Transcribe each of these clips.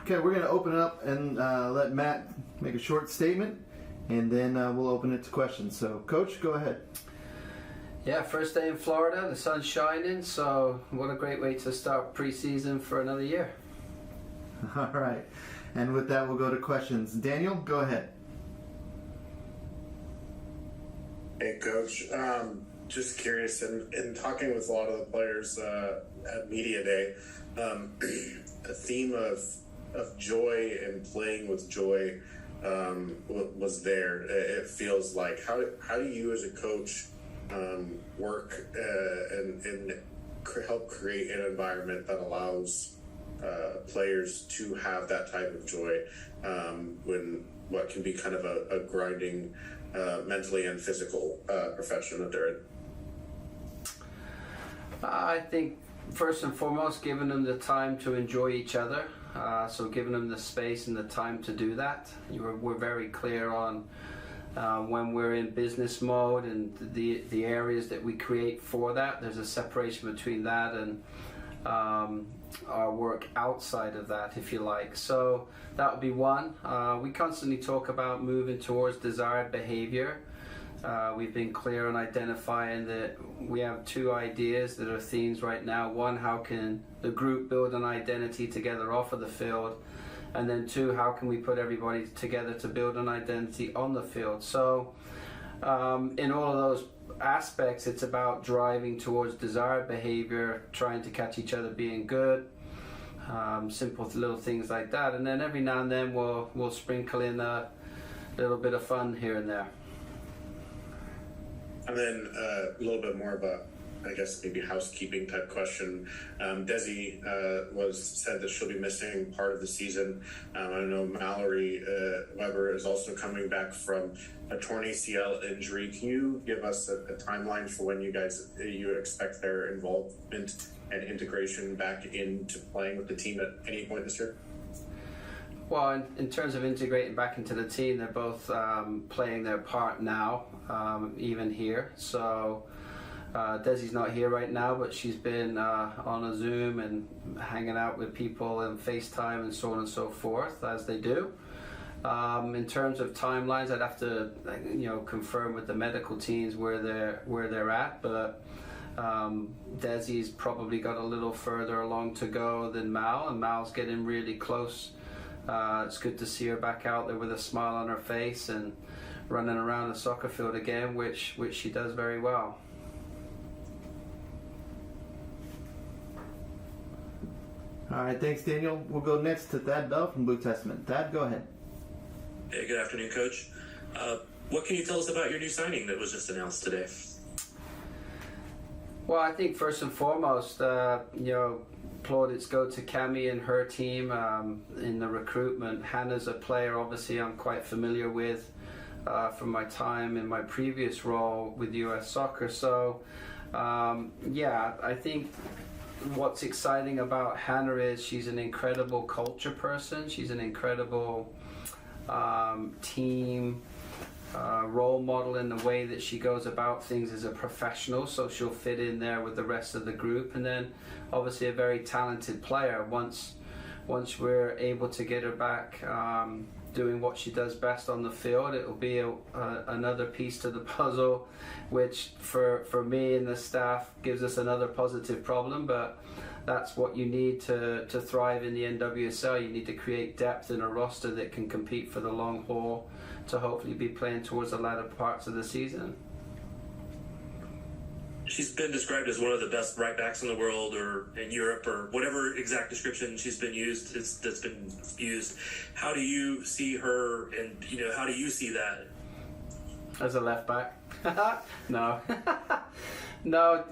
Okay, we're going to open it up and let Matt make a short statement, and then we'll open it to questions. So, Coach, go ahead. Yeah, first day in Florida, the sun's shining, so what a great way to start preseason for another year. All right, and with that, we'll go to questions. Daniel, go ahead. Hey, Coach. Just curious, in talking with a lot of the players at Media Day, a theme of joy and playing with joy was there. It feels like. How do you as a coach work and help create an environment that allows players to have that type of joy when what can be kind of a grinding mentally and physical profession that they're in? I think first and foremost, giving them the time to enjoy each other. So giving them the space and the time to do that. We're very clear on when we're in business mode and the areas that we create for that. There's a separation between that and our work outside of that, if you like. So that would be one. We constantly talk about moving towards desired behavior. We've been clear on identifying that we have two ideas that are themes right now. One, how can the group build an identity together off of the field? And then two, how can we put everybody together to build an identity on the field? So in all of those aspects, it's about driving towards desired behavior, trying to catch each other being good, simple little things like that. And then every now and then we'll sprinkle in a little bit of fun here and there. And then a little bit more of a, I guess, maybe housekeeping type question. Desi said that she'll be missing part of the season. I know Mallory Weber is also coming back from a torn ACL injury. Can you give us a timeline for when you expect their involvement and integration back into playing with the team at any point this year? Well, in terms of integrating back into the team, they're both playing their part now, even here. So Desi's not here right now, but she's been on a Zoom and hanging out with people and FaceTime and so on and so forth, as they do. In terms of timelines, I'd have to confirm with the medical teams where they're at, but Desi's probably got a little further along to go than Mal, and Mal's getting really close. It's good to see her back out there with a smile on her face and running around the soccer field again, which she does very well. All right, thanks, Daniel. We'll go next to Thad Bell from Blue Testament. Thad, go ahead. Hey, good afternoon, Coach. What can you tell us about your new signing that was just announced today? Well, I think first and foremost, plaudits go to Cami and her team in the recruitment. Hannah's a player, obviously, I'm quite familiar with from my time in my previous role with US Soccer. So, I think what's exciting about Hannah is she's an incredible culture person. She's an incredible team role model in the way that she goes about things as a professional, so she'll fit in there with the rest of the group. And then obviously a very talented player. Once we're able to get her back doing what she does best on the field, it will be another piece to the puzzle, which for me and the staff gives us another positive problem. But that's what you need to thrive in the NWSL. You need to create depth in a roster that can compete for the long haul to hopefully be playing towards the latter parts of the season. She's been described as one of the best right backs in the world, or in Europe, or whatever exact description she's been used that's been used. How do you see her, and how do you see that? As a left back? No. No,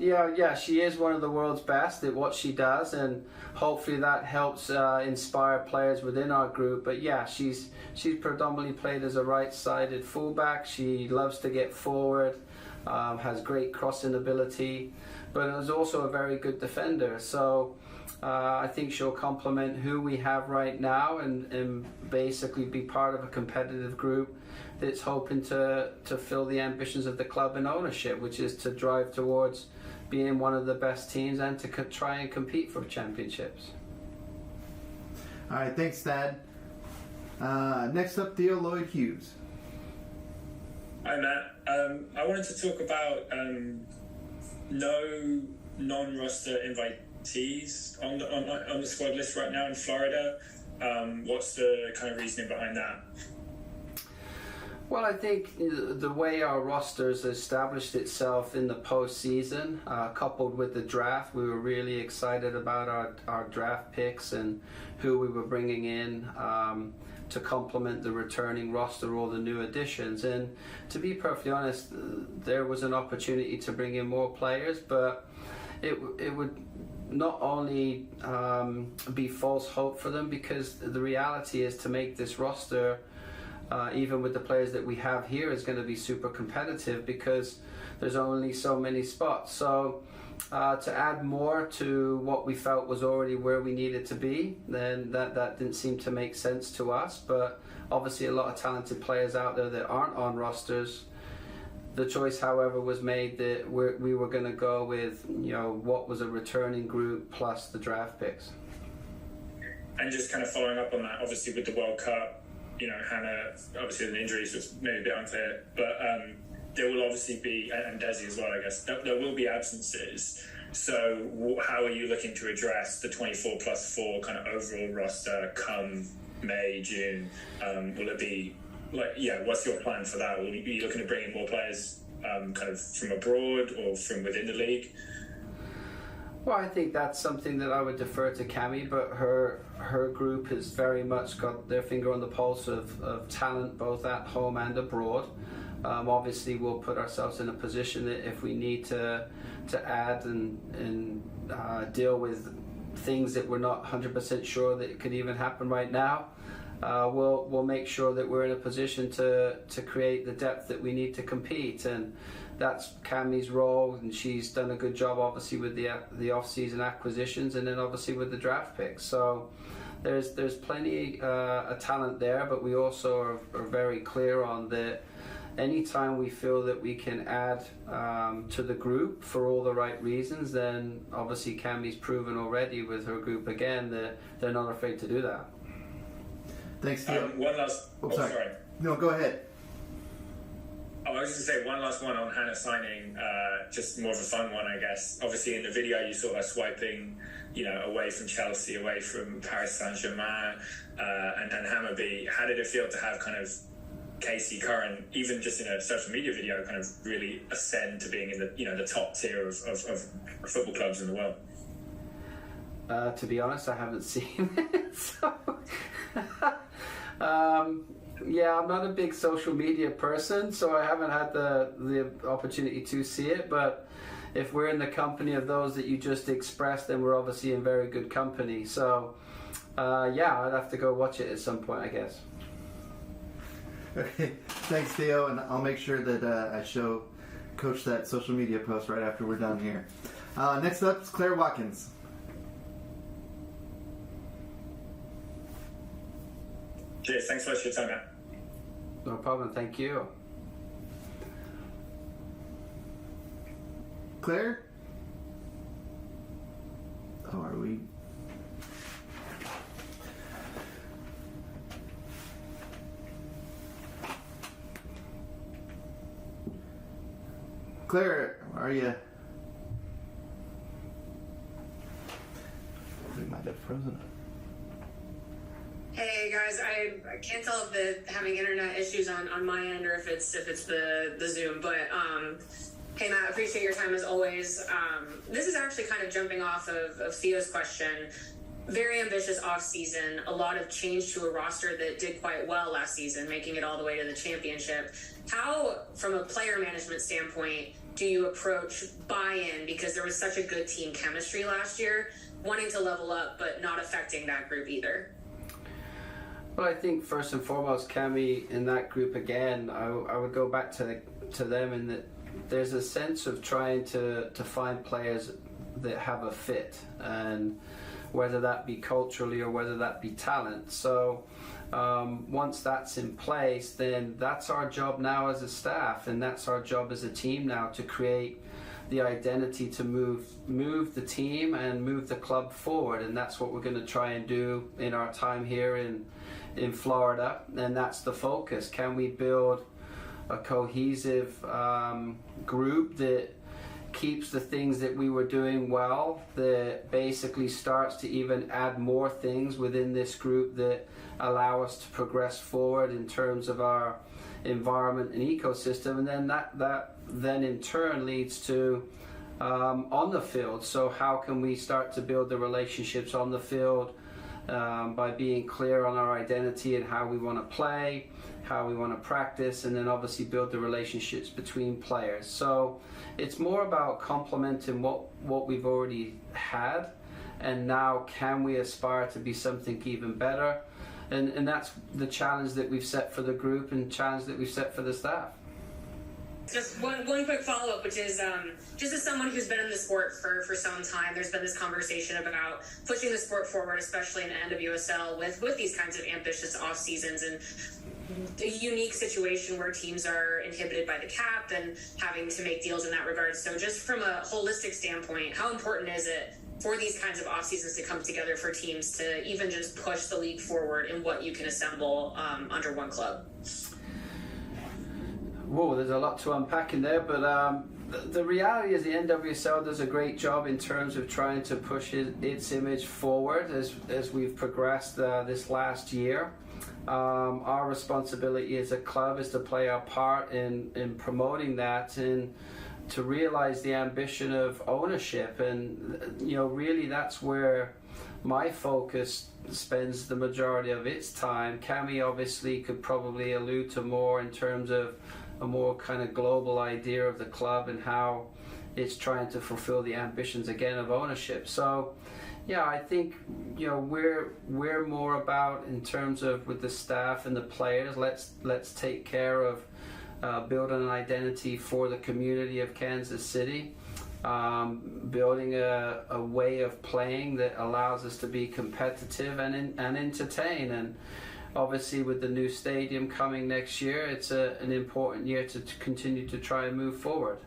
she is one of the world's best at what she does, and hopefully that helps inspire players within our group. But yeah, she's predominantly played as a right-sided fullback. She loves to get forward, has great crossing ability, but is also a very good defender. So I think she'll complement who we have right now and basically be part of a competitive group that's hoping to fill the ambitions of the club and ownership, which is to drive towards being one of the best teams and to try and compete for championships. All right, thanks, Thad. Next up, Theo Lloyd Hughes. Hi, Matt. I wanted to talk about no non-roster invitees on the squad list right now in Florida. What's the kind of reasoning behind that? Well, I think the way our roster's established itself in the postseason, coupled with the draft, we were really excited about our draft picks and who we were bringing in to complement the returning roster or the new additions. And to be perfectly honest, there was an opportunity to bring in more players, but it would not only be false hope for them, because the reality is to make this roster, even with the players that we have here, is going to be super competitive because there's only so many spots. So to add more to what we felt was already where we needed to be, then that didn't seem to make sense to us. But obviously a lot of talented players out there that aren't on rosters. The choice, however, was made that we were going to go with, what was a returning group plus the draft picks. And just kind of following up on that, obviously with the World Cup, Hannah, obviously the injuries was maybe a bit unclear, but there will obviously be, and Desi as well, I guess, there will be absences. So how are you looking to address the 24 plus 4 kind of overall roster come May, June? Will it be what's your plan for that? Will you be looking to bring in more players kind of from abroad or from within the league? Well, I think that's something that I would defer to Cami, but her group has very much got their finger on the pulse of talent both at home and abroad. Obviously, we'll put ourselves in a position that if we need to add and deal with things that we're not 100% sure that it could even happen right now, we'll make sure that we're in a position to create the depth that we need to compete. And that's Cami's role, and she's done a good job obviously with the off-season acquisitions and then obviously with the draft picks. So there's plenty of talent there, but we also are very clear on that anytime we feel that we can add to the group for all the right reasons, then obviously Cami's proven already with her group again that they're not afraid to do that. Thanks, Theo. One last... sorry. No, go ahead. I was just going to say one last one on Hannah signing, just more of a fun one, I guess. Obviously, in the video, you saw her swiping, away from Chelsea, away from Paris Saint-Germain, and Hammarby. How did it feel to have kind of Casey Curran, even just in a social media video, kind of really ascend to being in the top tier of football clubs in the world? To be honest, I haven't seen it. So, I'm not a big social media person, so I haven't had the opportunity to see it. But if we're in the company of those that you just expressed, then we're obviously in very good company. So, I'd have to go watch it at some point, I guess. Okay, thanks, Theo, and I'll make sure that I show Coach that social media post right after we're done here. Next up is Claire Watkins. Cheers, thanks so much for your time, Matt. No problem, thank you. Claire? Oh, are we? Claire, are you? We might have frozen. Hey guys, I can't tell if having internet issues on my end or if it's the Zoom, but hey Matt, appreciate your time as always. This is actually kind of jumping off of Theo's question. Very ambitious off season, a lot of change to a roster that did quite well last season, making it all the way to the championship. How, from a player management standpoint, do you approach buy-in, because there was such a good team chemistry last year, wanting to level up but not affecting that group either? Well, I think first and foremost, Cami in that group again, I would go back to them in that there's a sense of trying to find players that have a fit, and whether that be culturally or whether that be talent. So once that's in place, then that's our job now as a staff, and that's our job as a team now, to create the identity to move the team and move the club forward, and that's what we're going to try and do in our time here in Florida, and that's the focus. Can we build a cohesive group that keeps the things that we were doing well, that basically starts to even add more things within this group that allow us to progress forward in terms of our environment and ecosystem, and then that then in turn leads to on the field. So how can we start to build the relationships on the field by being clear on our identity and how we want to play, how we want to practice, and then obviously build the relationships between players. So it's more about complementing what we've already had, and now can we aspire to be something even better, and that's the challenge that we've set for the group and challenge that we've set for the staff. Just one quick follow-up, which is just as someone who's been in the sport for some time, there's been this conversation about pushing the sport forward, especially in NWSL, with these kinds of ambitious off seasons and a unique situation where teams are inhibited by the cap and having to make deals in that regard. So just from a holistic standpoint, how important is it for these kinds of off seasons to come together for teams to even just push the league forward in what you can assemble under one club? Whoa, there's a lot to unpack in there, but the reality is the NWSL does a great job in terms of trying to push its image forward as we've progressed this last year. Our responsibility as a club is to play our part in promoting that and to realize the ambition of ownership, and really that's where my focus spends the majority of its time. Cami obviously could probably allude to more in terms of a more kind of global idea of the club and how it's trying to fulfill the ambitions again of ownership. So yeah, I think we're more about, in terms of with the staff and the players, let's take care of building an identity for the community of Kansas City, building a way of playing that allows us to be competitive and entertain. And obviously with the new stadium coming next year, it's an important year to continue to try and move forward.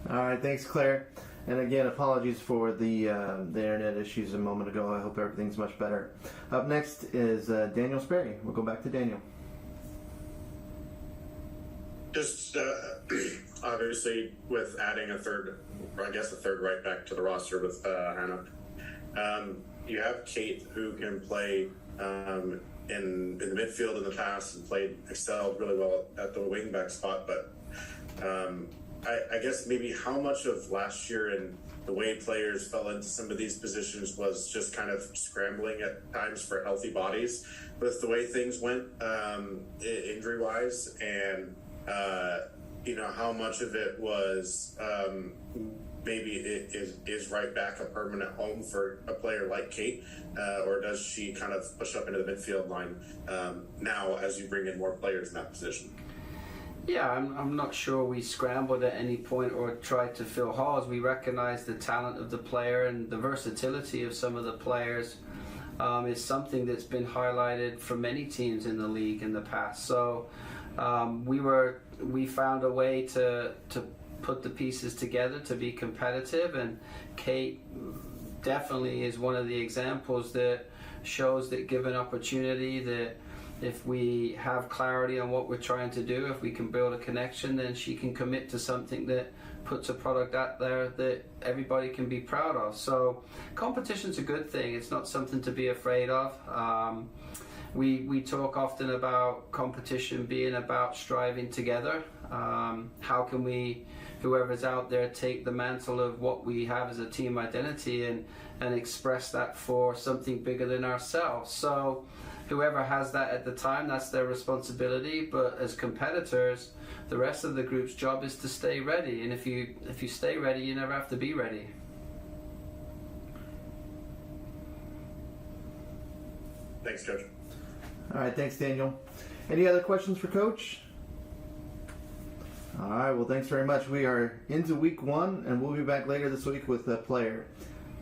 All right, thanks, Claire. And again, apologies for the internet issues a moment ago. I hope everything's much better. Up next is Daniel Sperry. We'll go back to Daniel. Just obviously with adding a third right back to the roster with Hannah, you have Kate, who can play in the midfield in the past and excelled really well at the wingback spot, but I guess maybe how much of last year and the way players fell into some of these positions was just kind of scrambling at times for healthy bodies with the way things went injury-wise, and how much of it was maybe is right back a permanent home for a player like Kate, or does she kind of push up into the midfield line now as you bring in more players in that position? Yeah, I'm not sure we scrambled at any point or tried to fill holes. We recognize the talent of the player, and the versatility of some of the players is something that's been highlighted for many teams in the league in the past. So we found a way to put the pieces together to be competitive, and Kate definitely is one of the examples that shows that given opportunity, that if we have clarity on what we're trying to do, if we can build a connection, then she can commit to something that puts a product out there that everybody can be proud of. So competition's a good thing. It's not something to be afraid of. We talk often about competition being about striving together. How can we, whoever's out there, take the mantle of what we have as a team identity and express that for something bigger than ourselves. So whoever has that at the time, that's their responsibility. But as competitors, the rest of the group's job is to stay ready. And if you stay ready, you never have to be ready. Thanks, Coach. All right, thanks, Daniel. Any other questions for Coach? All right, well, thanks very much. We are into week 1, and we'll be back later this week with a player.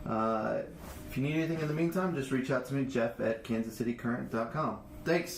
If you need anything in the meantime, just reach out to me, Jeff at kansascitycurrent.com. Thanks.